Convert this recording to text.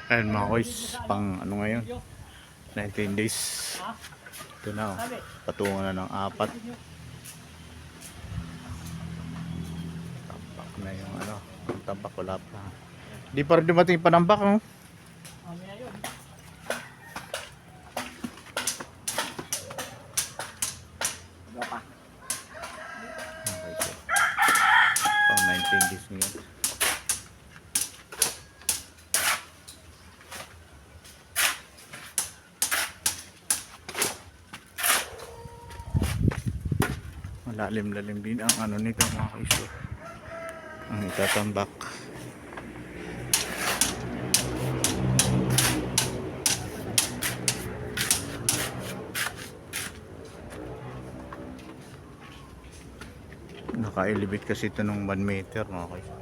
Ayan mga koys, pang ano ngayon, 19 days. Ito na oh, patungo na ng 4. Tambak na yung ano, ang tambak wala pa. Di pa rin dumating panambak oh. Okay, so, pang 19 days ngayon. Malalim-lalim din ang ano nito mga kaiso. Ang itatambak. Naka-elevate kasi ito ng 1 meter mga kaiso.